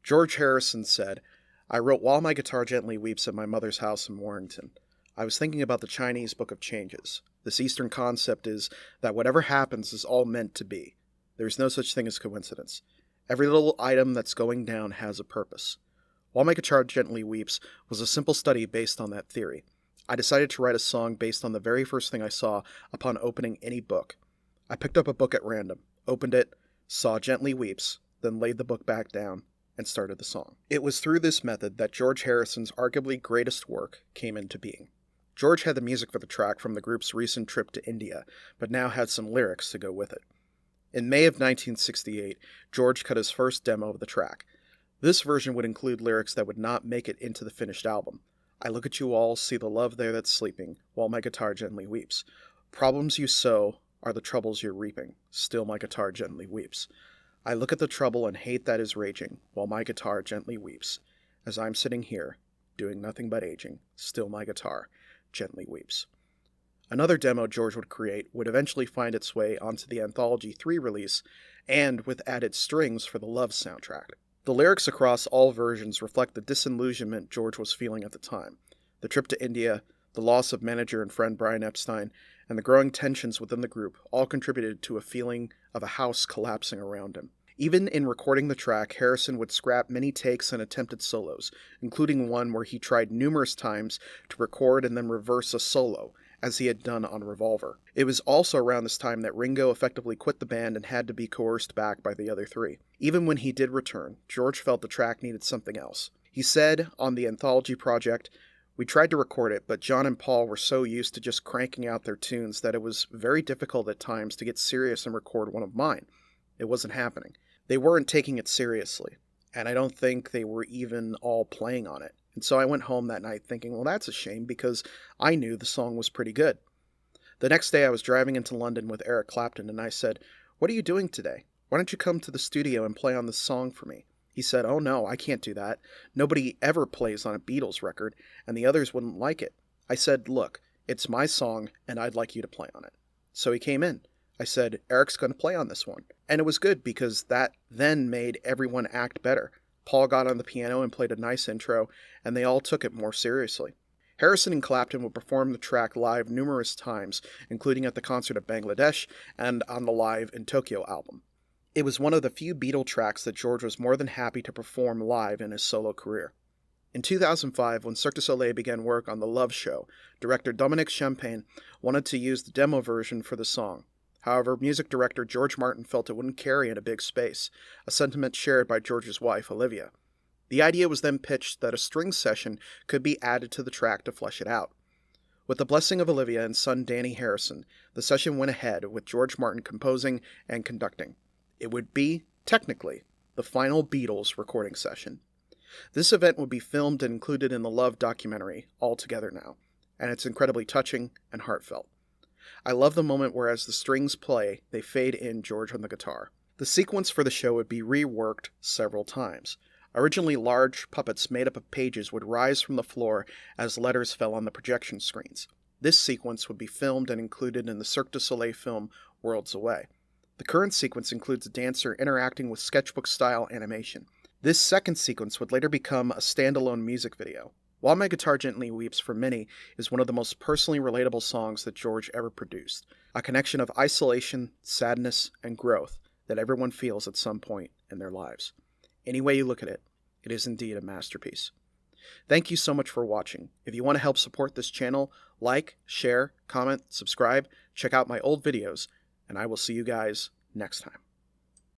George Harrison said, "I wrote While My Guitar Gently Weeps at my mother's house in Warrington. I was thinking about the Chinese Book of Changes. This Eastern concept is that whatever happens is all meant to be. There is no such thing as coincidence. Every little item that's going down has a purpose. While My Guitar Gently Weeps was a simple study based on that theory. I decided to write a song based on the very first thing I saw upon opening any book. I picked up a book at random, opened it, saw Gently Weeps, then laid the book back down, and started the song." It was through this method that George Harrison's arguably greatest work came into being. George had the music for the track from the group's recent trip to India, but now had some lyrics to go with it. In May of 1968, George cut his first demo of the track. This version would include lyrics that would not make it into the finished album. "I look at you all, see the love there that's sleeping, while my guitar gently weeps. Problems you sow are the troubles you're reaping, still my guitar gently weeps. I look at the trouble and hate that is raging, while my guitar gently weeps. As I'm sitting here, doing nothing but aging, still my guitar gently weeps." Another demo George would create would eventually find its way onto the Anthology 3 release, and with added strings for the Love soundtrack. The lyrics across all versions reflect the disillusionment George was feeling at the time. The trip to India, the loss of manager and friend Brian Epstein, and the growing tensions within the group all contributed to a feeling of a house collapsing around him. Even in recording the track, Harrison would scrap many takes and attempted solos, including one where he tried numerous times to record and then reverse a solo, as he had done on Revolver. It was also around this time that Ringo effectively quit the band and had to be coerced back by the other three. Even when he did return, George felt the track needed something else. He said on the Anthology project, "We tried to record it, but John and Paul were so used to just cranking out their tunes that it was very difficult at times to get serious and record one of mine. It wasn't happening. They weren't taking it seriously, and I don't think they were even all playing on it. And so I went home that night thinking, well, that's a shame because I knew the song was pretty good." The next day I was driving into London with Eric Clapton and I said, "What are you doing today? Why don't you come to the studio and play on this song for me?" He said, "Oh no, I can't do that. Nobody ever plays on a Beatles record, and the others wouldn't like it." I said, "Look, it's my song and I'd like you to play on it." So he came in. I said, "Eric's going to play on this one." And it was good because that then made everyone act better. Paul got on the piano and played a nice intro, and they all took it more seriously. Harrison and Clapton would perform the track live numerous times, including at the concert at Bangladesh and on the Live in Tokyo album. It was one of the few Beatle tracks that George was more than happy to perform live in his solo career. In 2005, when Cirque du Soleil began work on The Love Show, director Dominique Champagne wanted to use the demo version for the song. However, music director George Martin felt it wouldn't carry in a big space, a sentiment shared by George's wife, Olivia. The idea was then pitched that a string session could be added to the track to flesh it out. With the blessing of Olivia and son Danny Harrison, the session went ahead with George Martin composing and conducting. It would be, technically, the final Beatles recording session. This event would be filmed and included in the Love documentary, All Together Now, and it's incredibly touching and heartfelt. I love the moment where as the strings play, they fade in George on the guitar. The sequence for the show would be reworked several times. Originally, large puppets made up of pages would rise from the floor as letters fell on the projection screens. This sequence would be filmed and included in the Cirque du Soleil film Worlds Away. The current sequence includes a dancer interacting with sketchbook-style animation. This second sequence would later become a standalone music video. While My Guitar Gently Weeps for many is one of the most personally relatable songs that George ever produced, a connection of isolation, sadness, and growth that everyone feels at some point in their lives. Any way you look at it, it is indeed a masterpiece. Thank you so much for watching. If you want to help support this channel, like, share, comment, subscribe, check out my old videos, and I will see you guys next time.